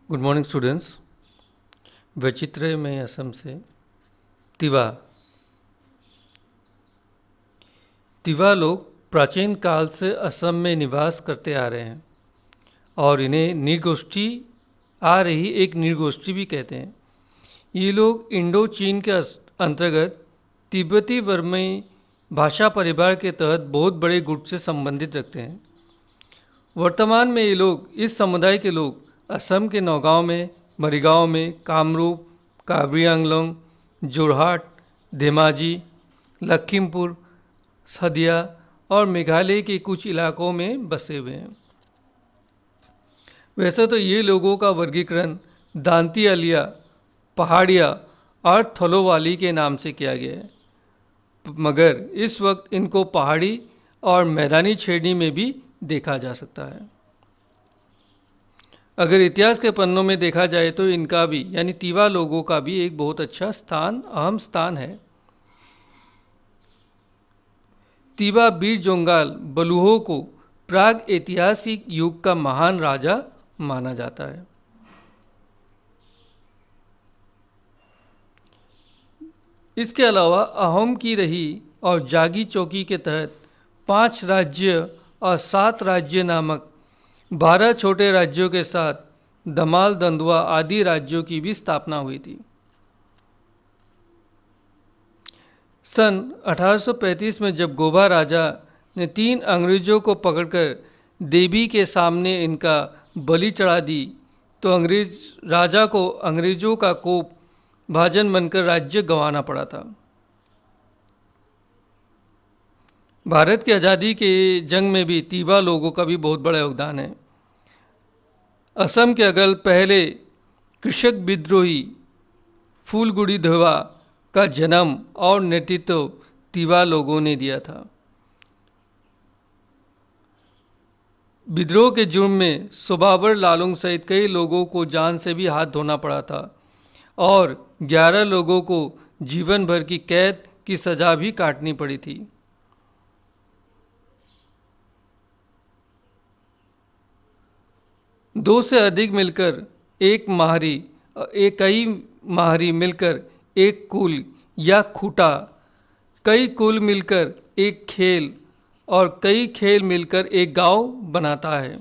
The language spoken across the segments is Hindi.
Good morning students. वैचित्र्य में असम से तिवा तिवा लोग प्राचीन काल से असम में निवास करते आ रहे हैं और इन्हें नृगोष्ठी आ रही एक नृगोष्ठी भी कहते हैं। ये लोग इंडो चीन के अंतर्गत तिब्बती वर्मी भाषा परिवार के तहत बहुत बड़े गुट से संबंधित रखते हैं। वर्तमान में ये लोग इस समुदाय के लोग असम के नौगांव में, मरीगांव में, कामरूप, कार्बी आंगलोंग, जोरहाट, धेमाजी, लखीमपुर, सदिया और मेघालय के कुछ इलाकों में बसे हुए हैं। वैसे तो ये लोगों का वर्गीकरण दांतीवालिया, पहाड़िया और थलोवाली के नाम से किया गया है, मगर इस वक्त इनको पहाड़ी और मैदानी श्रेणी में भी देखा जा सकता है। अगर इतिहास के पन्नों में देखा जाए तो इनका भी यानी तिवा लोगों का भी एक बहुत अच्छा स्थान, अहम स्थान है। तिवा बीर जोंगाल बलुहो को प्राग ऐतिहासिक युग का महान राजा माना जाता है। इसके अलावा अहोम की रही और जागी चौकी के तहत 5 राज्य और 7 राज्य नामक 12 छोटे राज्यों के साथ दमाल, दंदुआ आदि राज्यों की भी स्थापना हुई थी। सन 1835 में जब गोवा राजा ने 3 अंग्रेजों को पकड़कर देवी के सामने इनका बलि चढ़ा दी तो अंग्रेज राजा को अंग्रेजों का कोप भाजन बनकर राज्य गंवाना पड़ा था। भारत की आज़ादी के जंग में भी तिवा लोगों का भी बहुत बड़ा योगदान है। असम के अगल पहले कृषक विद्रोही फूलगुड़ी धवा का जन्म और नेतृत्व तिवा लोगों ने दिया था। विद्रोह के जुर्म में सोबाबर लालुंग सहित कई लोगों को जान से भी हाथ धोना पड़ा था और 11 लोगों को जीवन भर की कैद की सजा भी काटनी पड़ी थी। दो से अधिक मिलकर एक माहरी, कई माहरी मिलकर एक कुल या खूटा, कई कुल मिलकर एक खेल और कई खेल मिलकर एक गांव बनाता है।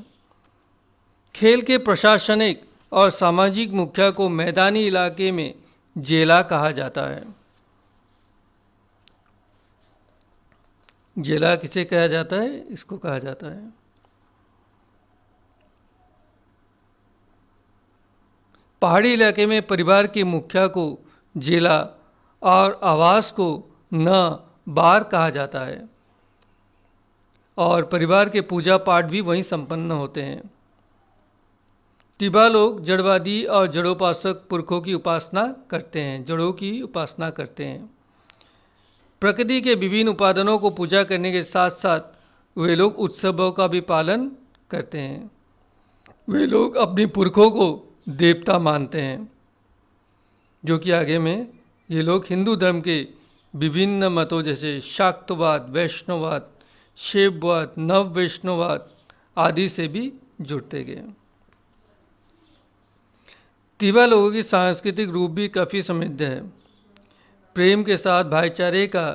खेल के प्रशासनिक और सामाजिक मुखिया को मैदानी इलाके में जेला कहा जाता है। जेला किसे कहा जाता है? इसको कहा जाता है। पहाड़ी इलाके में परिवार के मुखिया को जेला और आवास को न बार कहा जाता है और परिवार के पूजा पाठ भी वहीं संपन्न होते हैं। तिवा लोग जड़वादी और जड़ोपासक पुरखों की उपासना करते हैं, जड़ों की उपासना करते हैं। प्रकृति के विभिन्न उपादानों को पूजा करने के साथ साथ वे लोग उत्सवों का भी पालन करते हैं। वे लोग अपने पुरखों को देवता मानते हैं, जो कि आगे में ये लोग हिंदू धर्म के विभिन्न मतों जैसे शाक्तवाद, वैष्णववाद, शैववाद, नव वैष्णववाद आदि से भी जुड़ते गए। तिवा लोगों की सांस्कृतिक रूप भी काफ़ी समृद्ध है। प्रेम के साथ भाईचारे का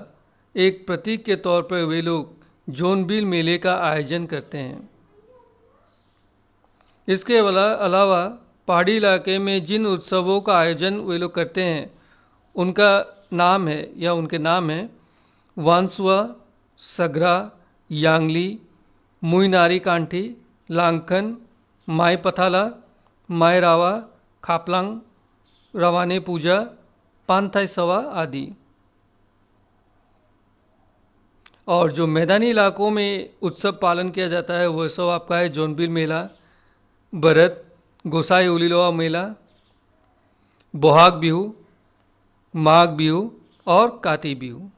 एक प्रतीक के तौर पर वे लोग जोनबिल मेले का आयोजन करते हैं। इसके अलावा पहाड़ी इलाके में जिन उत्सवों का आयोजन वे लोग करते हैं उनका नाम है या उनके नाम है वांसुआ, सगरा, यांगली, मुइनारी कांठी, लांगखन, माई पथाला, माई रावा, खापलांग, रवाने पूजा, पानथाई सवा आदि। और जो मैदानी इलाकों में उत्सव पालन किया जाता है वह सब आपका है जोनबिल मेला, भरत गोसाई उलीलोआ मेला, बोहाग बिहू, माघ बिहू और काती बिहू।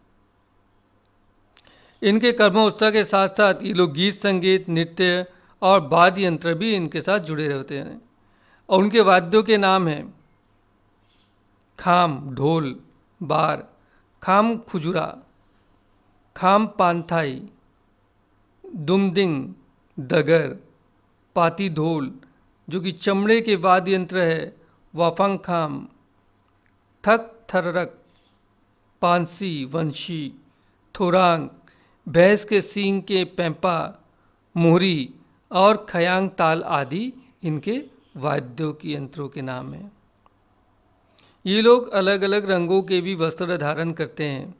इनके कर्मोत्सव के साथ साथ ये लोग गीत, संगीत, नृत्य और वाद्य यंत्र भी इनके साथ जुड़े होते हैं और उनके वाद्यों के नाम हैं खाम ढोल बार, खाम खुजुरा, खाम पानथाई, दुमदिंग दगर, पाती ढोल, जो कि चमड़े के वाद्य यंत्र है, वाफंखाम, थक थररक, पांसी, वंशी, थोरांग, भैंस के सींग के पेंपा, मोहरी और खयांग ताल आदि इनके वाद्यों की यंत्रों के नाम हैं। ये लोग अलग अलग रंगों के भी वस्त्र धारण करते हैं।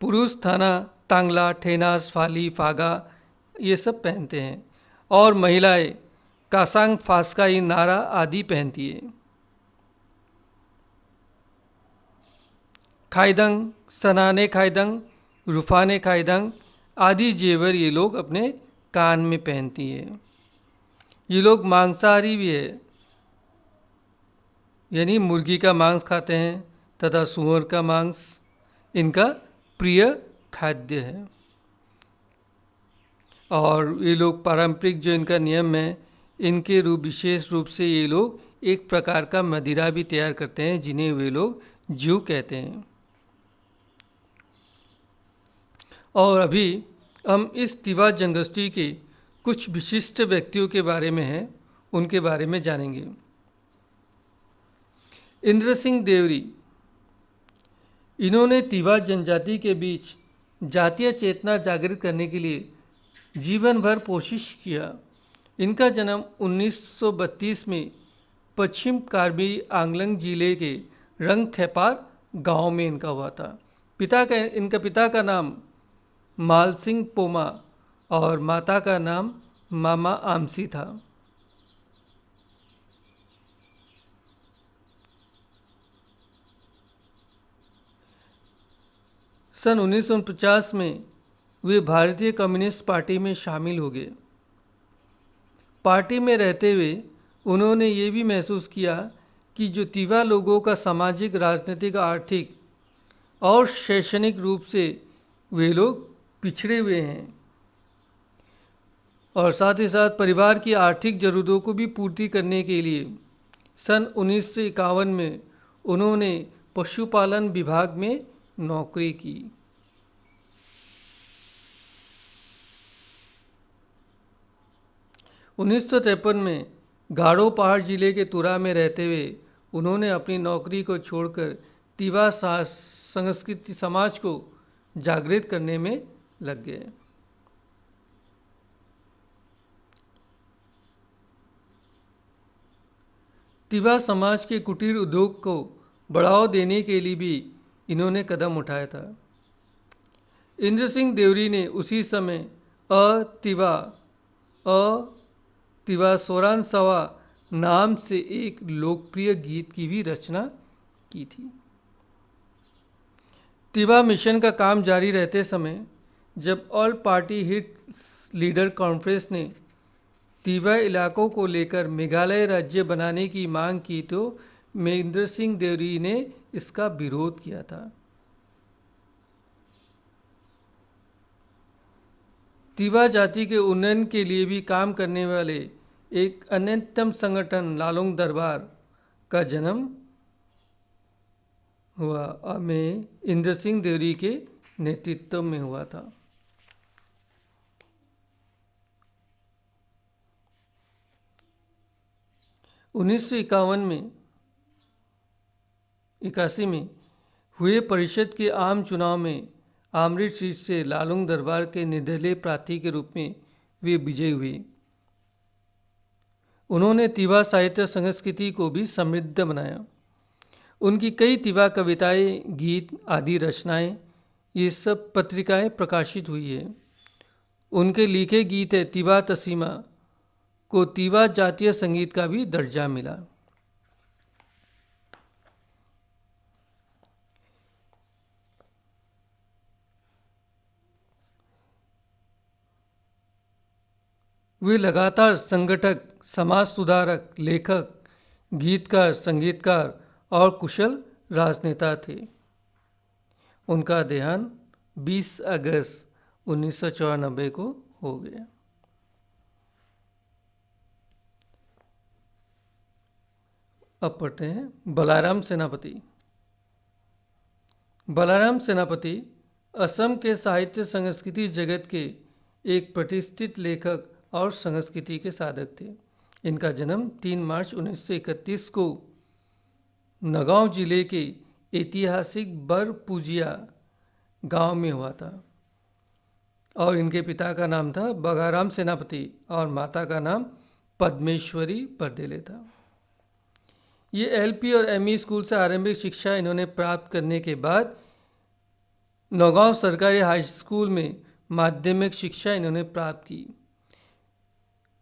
पुरुष थाना, तांगला, ठेनास, फाली, फागा ये सब पहनते हैं और महिलाएं कासांग, फास्काई, नारा आदि पहनती है। खाइदंग, सनाने खाइदंग, रूफाने खाइदंग आदि जेवर ये लोग अपने कान में पहनती है। ये लोग मांसाहारी भी है, यानी मुर्गी का मांस खाते हैं तथा सुअर का मांस इनका प्रिय खाद्य है। और ये लोग पारंपरिक जो इनका नियम है, इनके विशेष रूप से ये लोग एक प्रकार का मदिरा भी तैयार करते हैं जिन्हें वे लोग जू कहते हैं। और अभी हम इस तिवा जनगोष्ठी के कुछ विशिष्ट व्यक्तियों के बारे में हैं, उनके बारे में जानेंगे। इंद्र सिंह देवरी, इन्होंने तिवा जनजाति के बीच जातीय चेतना जागृत करने के लिए जीवन भर कोशिश किया। इनका जन्म 1932 में पश्चिम कार्बी आंगलंग जिले के रंगखेपार गांव में इनका हुआ था। इनका पिता का नाम मालसिंह पोमा और माता का नाम मामा आमसी था। सन 1949 में वे भारतीय कम्युनिस्ट पार्टी में शामिल हो गए। पार्टी में रहते हुए उन्होंने ये भी महसूस किया कि जो तिवा लोगों का सामाजिक, राजनीतिक, आर्थिक और शैक्षणिक रूप से वे लोग पिछड़े हुए हैं और साथ ही साथ परिवार की आर्थिक ज़रूरतों को भी पूर्ति करने के लिए सन 1951 में उन्होंने पशुपालन विभाग में नौकरी की। 1953 में गारो पहाड़ जिले के तुरा में रहते हुए उन्होंने अपनी नौकरी को छोड़कर तिवा संस्कृति समाज को जागृत करने में लग गए। तिवा समाज के कुटीर उद्योग को बढ़ावा देने के लिए भी इन्होंने कदम उठाया था। इंद्र सिंह देवरी ने उसी समय तिवा सोरान सवा नाम से एक लोकप्रिय गीत की भी रचना की थी। तिवा मिशन का काम जारी रहते समय जब all party hits leader conference ने तिवा इलाकों को लेकर मेघालय राज्य बनाने की मांग की तो इंद्र सिंह देवरी ने इसका विरोध किया था। तिवा जाति के उन्नयन के लिए भी काम करने वाले एक अन्यतम संगठन लालोंग दरबार का जन्म हुआ में इंद्र सिंह देवरी के नेतृत्व में हुआ था। उन्नीस में 81 में हुए परिषद के आम चुनाव में आमृत सीट से लालुंग दरबार के निर्दलीय प्रार्थी के रूप में वे विजयी हुए। उन्होंने तिवा साहित्य संस्कृति को भी समृद्ध बनाया। उनकी कई तिवा कविताएं, गीत आदि रचनाएं ये सब पत्रिकाएं प्रकाशित हुई है। उनके लिखे गीत है तिवा तसीमा को तिवा जातीय संगीत का भी दर्जा मिला। वे लगातार संगठक, समाज सुधारक, लेखक, गीतकार, संगीतकार और कुशल राजनेता थे। उनका देहांत 20 अगस्त 1994 को हो गया। अब पढ़ते हैं बलाराम सेनापति। बलाराम सेनापति असम के साहित्य संस्कृति जगत के एक प्रतिष्ठित लेखक और संस्कृति के साधक थे। इनका जन्म 3 मार्च 1931 को नगांव जिले के ऐतिहासिक बरपुजिया गांव में हुआ था और इनके पिता का नाम था बगाराम सेनापति और माता का नाम पद्मेश्वरी बरदेले था। ये एलपी और एमई स्कूल से आरंभिक शिक्षा इन्होंने प्राप्त करने के बाद नौगांव सरकारी हाई स्कूल में माध्यमिक शिक्षा इन्होंने प्राप्त की।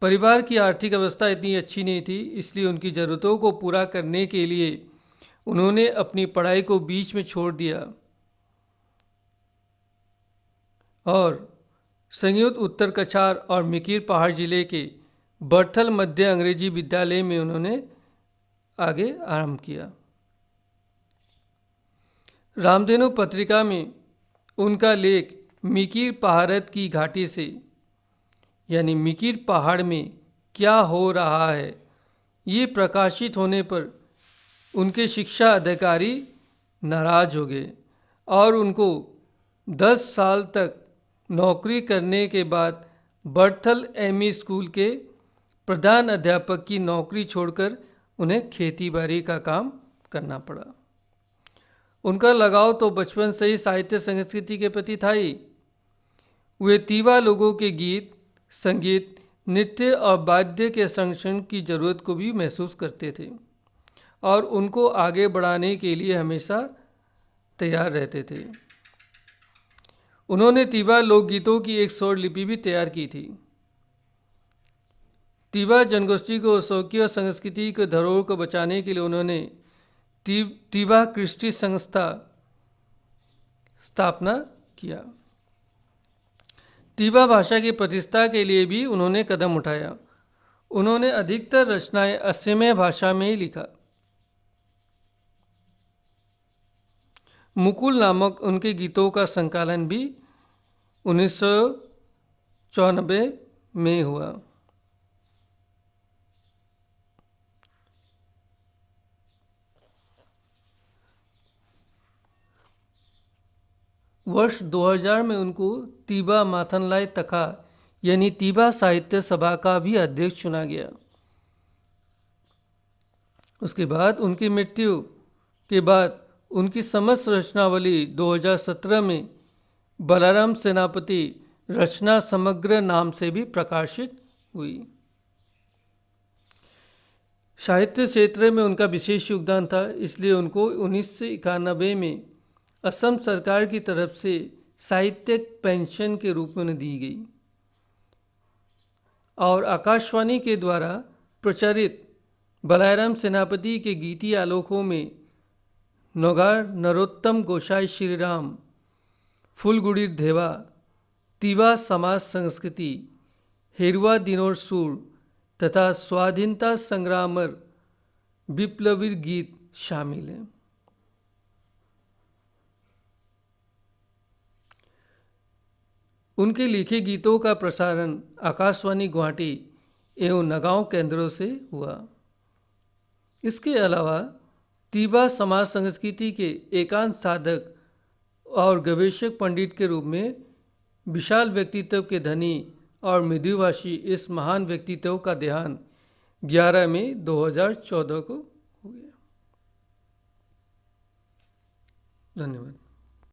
परिवार की आर्थिक अवस्था इतनी अच्छी नहीं थी, इसलिए उनकी ज़रूरतों को पूरा करने के लिए उन्होंने अपनी पढ़ाई को बीच में छोड़ दिया और संयुक्त उत्तर कछार और मिकिर पहाड़ जिले के बर्थल मध्य अंग्रेजी विद्यालय में उन्होंने आगे आरंभ किया। रामधेनु पत्रिका में उनका लेख मिकिर पहाड़त की घाटी से यानी मिकिर पहाड़ में क्या हो रहा है, ये प्रकाशित होने पर उनके शिक्षा अधिकारी नाराज हो गए और उनको 10 साल तक नौकरी करने के बाद बर्थल एमई स्कूल के प्रधान अध्यापक की नौकरी छोड़कर उन्हें खेतीबाड़ी का काम करना पड़ा। उनका लगाव तो बचपन से ही साहित्य संस्कृति के प्रति था ही। वे तीवा लोगों के गीत, संगीत, नृत्य और वाद्य के संरक्षण की जरूरत को भी महसूस करते थे और उनको आगे बढ़ाने के लिए हमेशा तैयार रहते थे। उन्होंने तीवा लोकगीतों की एक स्वरलिपि भी तैयार की थी। तीवा जनगोष्ठी को शौकीय और संस्कृति के धरोहर को बचाने के लिए उन्होंने तीवा कृष्टि संस्था स्थापना किया। तीवा भाषा की प्रतिष्ठा के लिए भी उन्होंने कदम उठाया। उन्होंने अधिकतर रचनाएं असमिया भाषा में ही लिखा। मुकुल नामक उनके गीतों का संकलन भी 1994 में हुआ। वर्ष 2000 में उनको तीबा माथनलाई तखा यानी तीबा साहित्य सभा का भी अध्यक्ष चुना गया। उसके बाद उनकी मृत्यु के बाद उनकी समस्त रचनावली 2017 में बलाराम सेनापति रचना समग्र नाम से भी प्रकाशित हुई। साहित्य क्षेत्र में उनका विशेष योगदान था, इसलिए उनको 1991 में असम सरकार की तरफ से साहित्यिक पेंशन के रूप में दी गई और आकाशवाणी के द्वारा प्रचारित बलाराम सेनापति के गीतीय आलोकों में नौगार नरोत्तम गोसाई श्रीराम, फुलगुड़ी धेवा, तीवा समाज संस्कृति, हेरुआ दिनोर सूर तथा स्वाधीनता संग्रामर विप्लवी गीत शामिल हैं। उनके लिखे गीतों का प्रसारण आकाशवाणी गुवाहाटी एवं नगांव केंद्रों से हुआ। इसके अलावा तीवा समाज संस्कृति के एकांत साधक और गवेषक पंडित के रूप में विशाल व्यक्तित्व के धनी और मृदुभाषी इस महान व्यक्तित्व का देहांत 11 मई 2014 को हो गया। धन्यवाद।